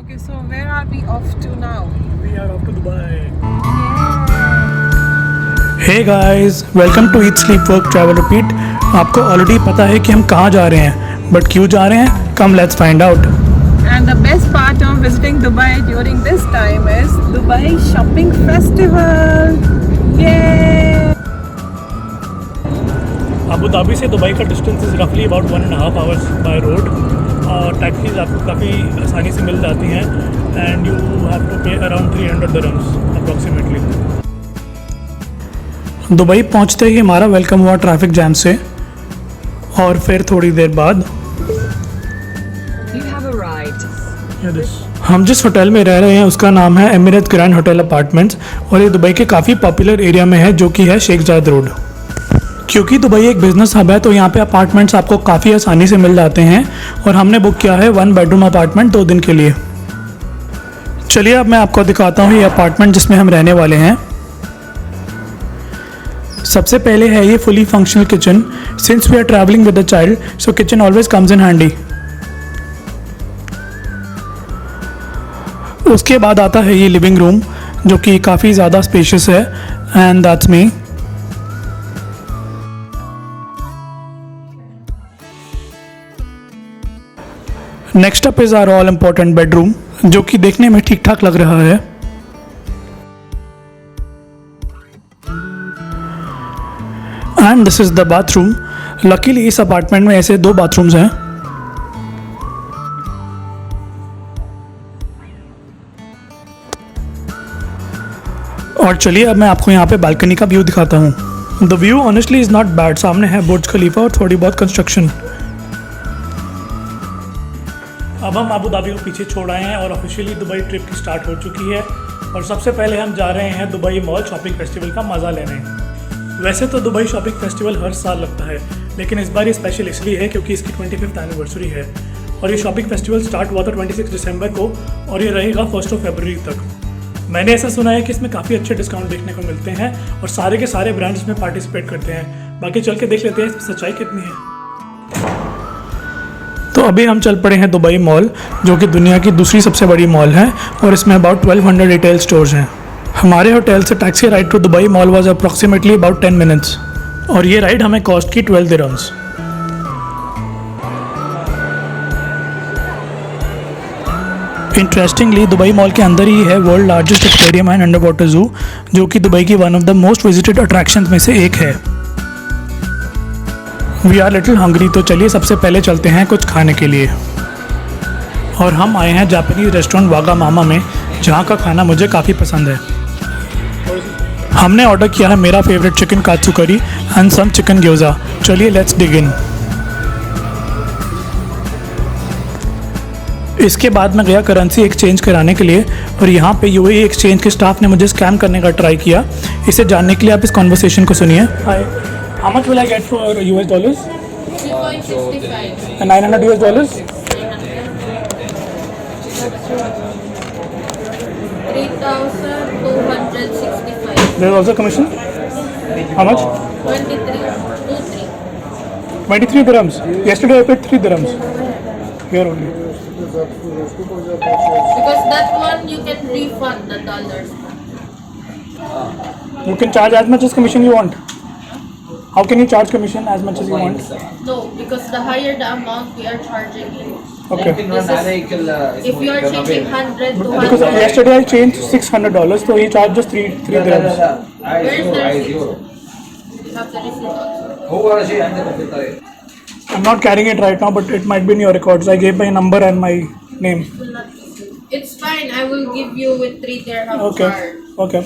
Okay, so where are we off to now? We are off to Dubai. Hey guys, welcome to Eat Sleep Work Travel Repeat. आपको already पता है कि हम कहाँ जा रहे हैं, बट क्यों जा रहे हैं? Come let's find out. And the best part of visiting Dubai during this time is Dubai Shopping Festival. Yay! Abu Dhabi से दुबई का डिस्टेंस इज़ रफली अबाउट 1.5 hours बाय रोड और टैक्सीज आपको काफ़ी आसानी से मिल जाती हैं एंड यू हैव टू पे अराउंड 300 dirhams अप्रॉक्सीमेटली। दुबई पहुंचते ही हमारा वेलकम हुआ ट्रैफिक जैम से और फिर थोड़ी देर बाद हम जिस होटल में रह रहे हैं उसका नाम है एमिरेट्स ग्रैंड होटल अपार्टमेंट्स और ये दुबई के काफ़ी पॉपुलर एरिया में है जो कि है शेख जायद रोड। क्योंकि दुबई एक बिज़नेस हब है तो यहाँ पे अपार्टमेंट्स आपको काफ़ी आसानी से मिल जाते हैं और हमने बुक किया है 1 bedroom अपार्टमेंट 2 दिन के लिए। चलिए अब मैं आपको दिखाता हूँ ये अपार्टमेंट जिसमें हम रहने वाले हैं। सबसे पहले है ये fully functional kitchen. Since we are travelling with a child so kitchen always comes in handy. उसके बाद आता है ये लिविंग रूम जो कि काफ़ी ज़्यादा स्पेशियस है and that's me. Next up is our all important bedroom जो कि देखने में ठीक ठाक लग रहा है। And this is the bathroom. Luckily इस अपार्टमेंट में ऐसे 2 बाथरूम्स हैं। और चलिए अब मैं आपको यहाँ पे बालकनी का व्यू दिखाता हूँ। The view honestly is not bad. सामने है बुर्ज खलीफा और थोड़ी बहुत कंस्ट्रक्शन। अब हम अबू धाबी को पीछे छोड़ आए हैं और ऑफिशियली दुबई ट्रिप की स्टार्ट हो चुकी है और सबसे पहले हम जा रहे हैं दुबई मॉल शॉपिंग फेस्टिवल का मज़ा लेने। वैसे तो दुबई शॉपिंग फेस्टिवल हर साल लगता है लेकिन इस बार ये स्पेशल इसलिए है क्योंकि इसकी 25th एनिवर्सरी है और ये शॉपिंग फेस्टिवल स्टार्ट हुआ था 26 दिसंबर को और ये रहेगा 1 फरवरी तक। मैंने ऐसा सुना है कि इसमें काफ़ी अच्छे डिस्काउंट देखने को मिलते हैं और सारे के सारे ब्रांड्स इसमें पार्टिसिपेट करते हैं। बाकी चल के देख लेते हैं इसमें सच्चाई कितनी है। तो अभी हम चल पड़े हैं दुबई मॉल जो कि दुनिया की दूसरी सबसे बड़ी मॉल है और इसमें अबाउट 1200 रिटेल स्टोर्स हैं। हमारे होटल से taxi ride to Dubai Mall was approximately about 10 minutes और ये राइड हमें कॉस्ट की 12 dirhams। इंटरेस्टिंगली दुबई मॉल के अंदर ही है world largest aquarium and under water जू जो कि दुबई की one of the most visited attractions में से एक है। वी आर लिटिल हंग्री तो चलिए सबसे पहले चलते हैं कुछ खाने के लिए और हम आए हैं जापानीज रेस्टोरेंट वागा मामा में जहाँ का खाना मुझे काफ़ी पसंद है। हमने ऑर्डर किया है मेरा फेवरेट चिकन कात्सु करी एंड सम चिकन ग्योजा। चलिए लेट्स डिग इन। इसके बाद मैं गया करेंसी एक्सचेंज कराने के लिए और यहाँ पे यूएई एक्सचेंज के स्टाफ ने मुझे स्कैम करने का ट्राई किया। इसे जानने के लिए आप इस कॉन्वर्सेशन को सुनिए। Hi, how much will I get for US dollars? 3.65 and 900 US dollars? 3,265 There is also commission? How much? 23 dirhams. Yesterday I paid 3 dirhams. Here only. because that one you can refund the dollars. You can charge as much as commission you want. How can you charge commission as much as you want? No, because the higher the amount we are charging it. Okay. If you are changing 100 to Because 100, yesterday I changed $600, so he charged just 3 dirhams. where is the receipt? You have the receipt also. I'm not carrying it right now, but it might be in your records. I gave my number and my name. It's fine. I will give you with 3 dirham Okay. card. Okay.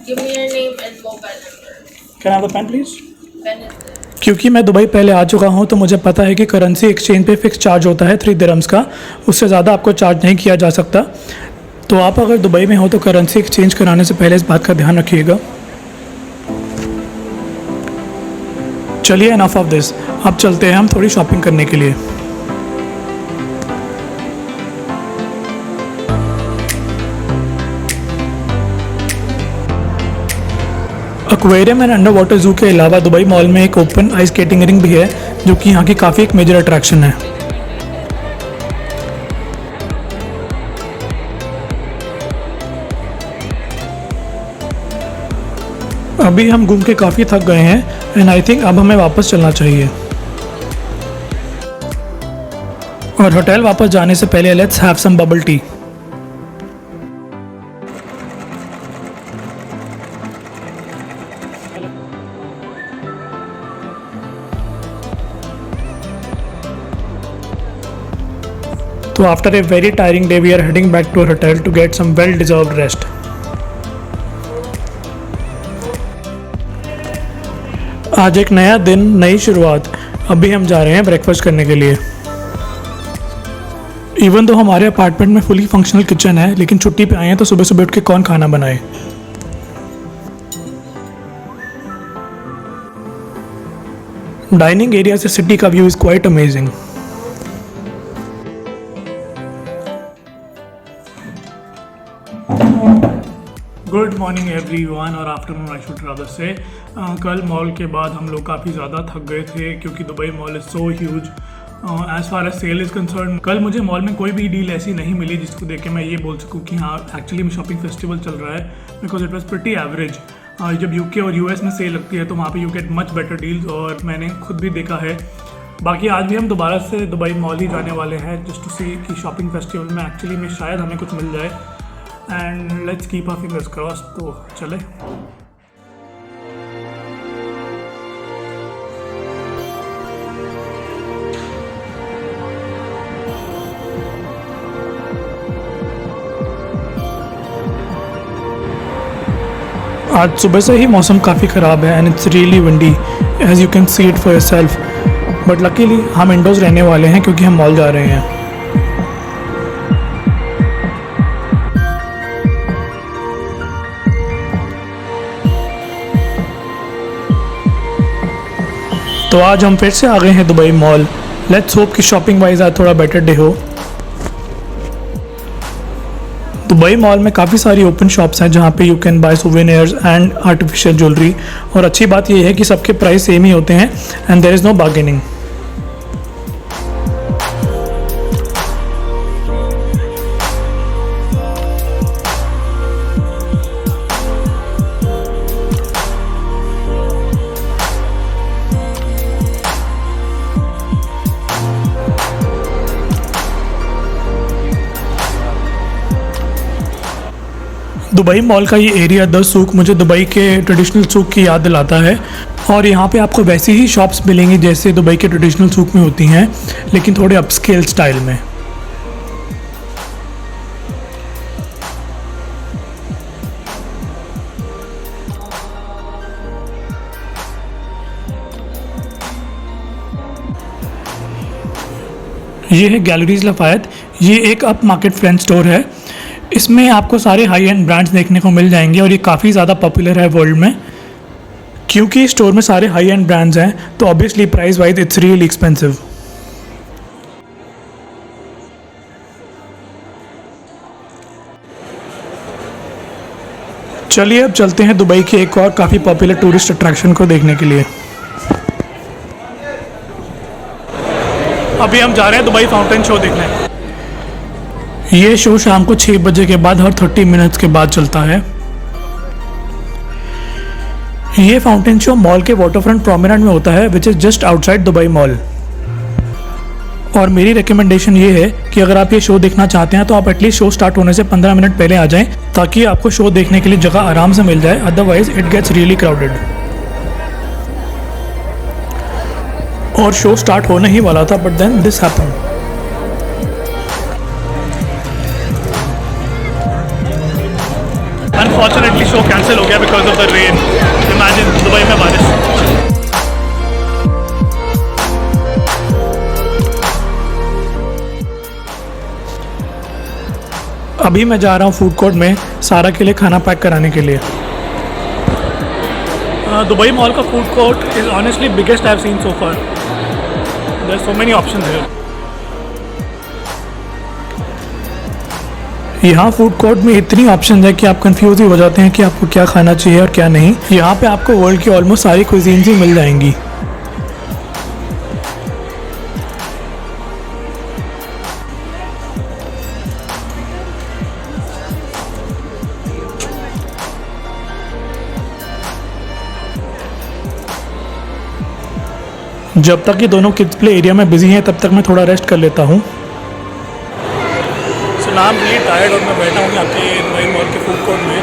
Give me your name and mobile number. Can I have the pen, please? Pen is there. क्योंकि मैं Dubai पहले आ चुका हूँ तो मुझे पता है कि करेंसी एक्सचेंज पे फिक्स चार्ज होता है 3 dirhams का। उससे ज़्यादा आपको चार्ज नहीं किया जा सकता। तो आप अगर दुबई में हो तो करेंसी एक्सचेंज कराने से पहले इस बात का ध्यान रखिएगा। चलिए एनफ ऑफ दिस, अब चलते हैं हम थोड़ी शॉपिंग करने के लिए। एक्वेरियम एंड अंडर वाटर जू के अलावा दुबई मॉल में एक ओपन आइस स्केटिंग रिंग भी है जो कि यहाँ की काफ़ी एक मेजर अट्रैक्शन है। अभी हम घूम के काफ़ी थक गए हैं एंड आई थिंक अब हमें वापस चलना चाहिए। और होटल वापस जाने से पहले let's have some bubble tea. So after a very tiring day, we are heading back to our hotel to get some well-deserved rest. आज एक नया दिन, नई शुरुआत। अभी हम जा रहे हैं ब्रेकफास्ट करने के लिए। इवन तो हमारे अपार्टमेंट में फुली फंक्शनल किचन है, लेकिन छुट्टी पे आए हैं तो सुबह सुबह उठ के कौन खाना बनाए। डाइनिंग एरिया से सिटी का view is quite amazing. Good morning everyone और आफ्टरनून आई शुड रादर से। कल मॉल के बाद हम लोग काफ़ी ज़्यादा थक गए थे क्योंकि Dubai Mall is so huge. As far as sale is concerned, कल मुझे मॉल में कोई भी डील ऐसी नहीं मिली जिसको देख के मैं ये बोल सकूँ कि हाँ एक्चुअली में शॉपिंग फेस्टिवल चल रहा है, because it was pretty average. जब यूके और यूएस में सेल लगती है तो वहाँ पे you get much better deals, और मैंने खुद भी देखा है। बाकी आज भी हम दोबारा से दुबई मॉल ही जाने वाले हैं जस्ट टू सी कि शॉपिंग फेस्टिवल में एक्चुअली में शायद हमें कुछ मिल जाए। And let's keep our fingers crossed. तो चले। आज सुबह से ही मौसम काफ़ी ख़राब है and it's really windy as you can see it for yourself, but luckily हम इंडोर्स रहने वाले हैं क्योंकि हम मॉल जा रहे हैं। तो आज हम फिर से आ गए हैं दुबई मॉल। लेट्स होप कि शॉपिंग वाइज आज थोड़ा बेटर डे हो। दुबई मॉल में काफ़ी सारी ओपन शॉप्स हैं जहाँ पे you can buy souvenirs and artificial jewellery, और अच्छी बात यह है कि सबके प्राइस सेम ही होते हैं and there is no bargaining. Dubai Mall का ये एरिया द सूक मुझे दुबई के ट्रेडिशनल सूक की याद दिलाता है, और यहाँ पे आपको वैसी ही शॉप्स मिलेंगी जैसे दुबई के ट्रेडिशनल सूक में होती हैं, लेकिन थोड़े अपस्केल स्टाइल में। ये है गैलरीज लफायत। ये एक अप मार्केट फ्रेंच स्टोर है। इसमें आपको सारे हाई एंड ब्रांड्स देखने को मिल जाएंगे और ये काफ़ी ज़्यादा पॉपुलर है वर्ल्ड में। क्योंकि स्टोर में सारे हाई एंड ब्रांड्स हैं तो obviously price wise it's really expensive. चलिए अब चलते हैं दुबई के एक और काफ़ी पॉपुलर टूरिस्ट अट्रैक्शन को देखने के लिए। अभी हम जा रहे हैं दुबई फाउंटेन शो देखने। ये शो शाम को 6 बजे के बाद हर 30 मिनट्स के बाद चलता है। ये फाउंटेन शो मॉल के वाटरफ्रंट प्रोमेनेड में होता है which is just outside Dubai mall. और मेरी रिकमेंडेशन ये है कि अगर आप ये शो देखना चाहते हैं तो आप एटलीस्ट शो स्टार्ट होने से 15 मिनट पहले आ जाएं ताकि आपको शो देखने के लिए जगह आराम से मिल जाए, otherwise it gets really crowded. और शो स्टार्ट होने ही वाला था but then this happened. Unfortunately show cancel हो गया because of the rain. Imagine Dubai में बारिश। अभी मैं जा रहा हूँ फूड कोर्ट में सारा के लिए खाना पैक कराने के लिए। दुबई मॉल का food court is honestly biggest I have seen so far. There are so many options here. यहाँ फूड कोर्ट में इतनी ऑप्शन है कि आप कंफ्यूज ही हो जाते हैं कि आपको क्या खाना चाहिए और क्या नहीं। यहाँ पे आपको वर्ल्ड की ऑलमोस्ट सारी क्विजीन्स ही मिल जाएंगी। जब तक ये दोनों किड्स प्ले एरिया में बिजी हैं तब तक मैं थोड़ा रेस्ट कर लेता हूँ। सो नाम रियली टायर्ड और मैं बैठा हूँ यहाँ के दुबई मॉल के फूड कोर्ट में।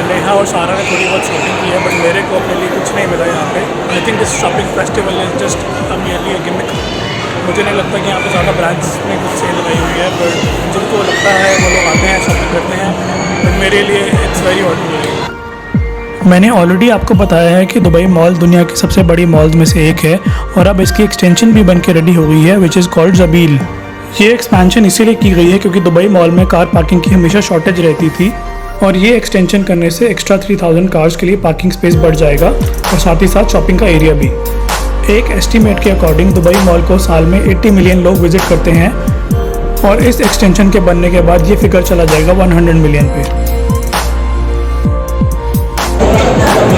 नेहा और सारा ने थोड़ी बहुत शॉपिंग की है बट मेरे को अपने लिए कुछ नहीं मिला यहाँ पे। I think this shopping festival is just merely a gimmick. मुझे नहीं लगता कि यहाँ पे ज़्यादा ब्रांड्स में कुछ सेल लगाई हुई है, बट जिनको लगता है वो लोग आते हैं, शॉपिंग करते हैं, बट मेरे लिए इट्स वेरी ऑर्डिनरी। मैंने ऑलरेडी आपको बताया है कि दुबई मॉल दुनिया की सबसे बड़ी मॉल्स में से एक है और अब इसकी एक्सटेंशन भी बन के रेडी हो गई है, विच इज़ कॉल्ड जबील। ये एक्सपेंशन इसीलिए की गई है क्योंकि दुबई मॉल में कार पार्किंग की हमेशा शॉर्टेज रहती थी और ये एक्सटेंशन करने से एक्स्ट्रा 3000 कार्स के लिए पार्किंग स्पेस बढ़ जाएगा और साथ ही साथ शॉपिंग का एरिया भी। एक एस्टीमेट के अकॉर्डिंग दुबई मॉल को साल में 80 मिलियन लोग विजिट करते हैं और इस एक्सटेंशन के बनने के बाद ये फिगर चला जाएगा 100 मिलियन पे।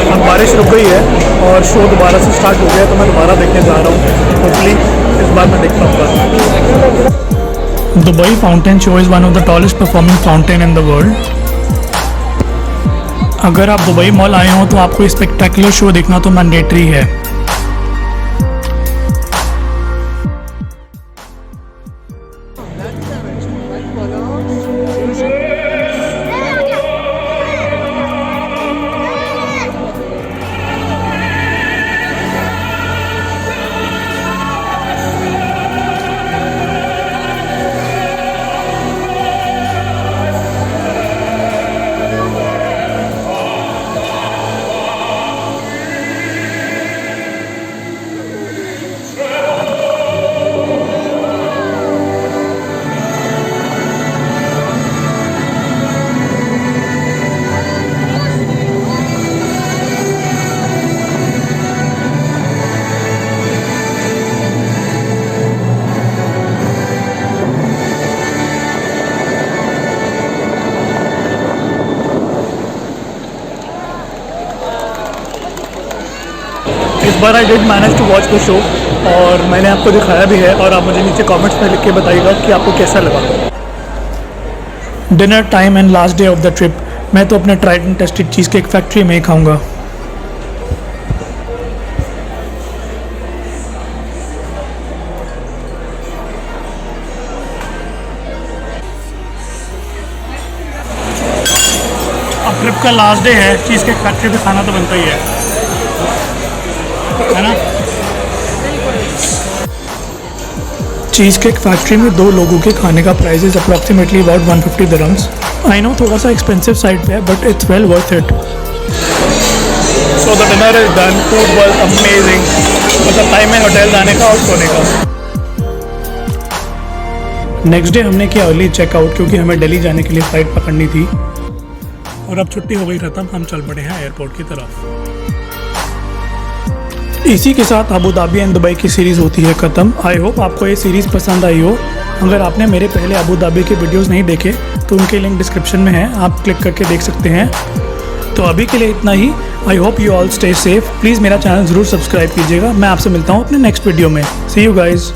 अब बारिश रुक गई है और शो दोबारा से स्टार्ट हो गया तो मैं दोबारा देखने जा रहा हूँ। होपफुली इस बार मैं देख पाऊँगा। Dubai fountain show is one of the tallest performing fountain in the world. अगर आप दुबई मॉल आए हो तो आपको ये स्पेक्टेकुलर शो देखना तो मैंडेटरी है। इस बार I did manage to watch the show और मैंने आपको दिखाया भी है और आप मुझे नीचे कमेंट्स में लिख के बताइएगा कि आपको कैसा लगा। Dinner time and last day of the trip. मैं तो अपने tried and tested cheese cake factory में ही खाऊंगा। अब ट्रिप का लास्ट डे है, चीज़ केक फैक्ट्री पे खाना तो बनता ही है ना। चीज़ केक फैक्ट्री में 2 लोगों के खाने का price is approximately about 150 dirhams. I know थोड़ा सा एक्सपेंसिव साइड पे है but it's well worth it. So the dinner is done, food was amazing. मतलब टाइम है होटल जाने का और सोने का। नेक्स्ट डे हमने किया अर्ली चेकआउट क्योंकि हमें दिल्ली जाने के लिए फ़्लाइट पकड़नी थी और अब छुट्टी हो गई ख़त्म, हम चल पड़े हैं एयरपोर्ट की तरफ। इसी के साथ अबू धाबी एंड दुबई की सीरीज़ होती है ख़त्म। आई होप आपको ये सीरीज़ पसंद आई हो। अगर आपने मेरे पहले अबू धाबी के वीडियोस नहीं देखे तो उनके लिंक डिस्क्रिप्शन में है, आप क्लिक करके देख सकते हैं। तो अभी के लिए इतना ही। I hope you all stay safe. Please मेरा चैनल ज़रूर सब्सक्राइब कीजिएगा। मैं आपसे मिलता हूँ अपने नेक्स्ट वीडियो में। See you guys.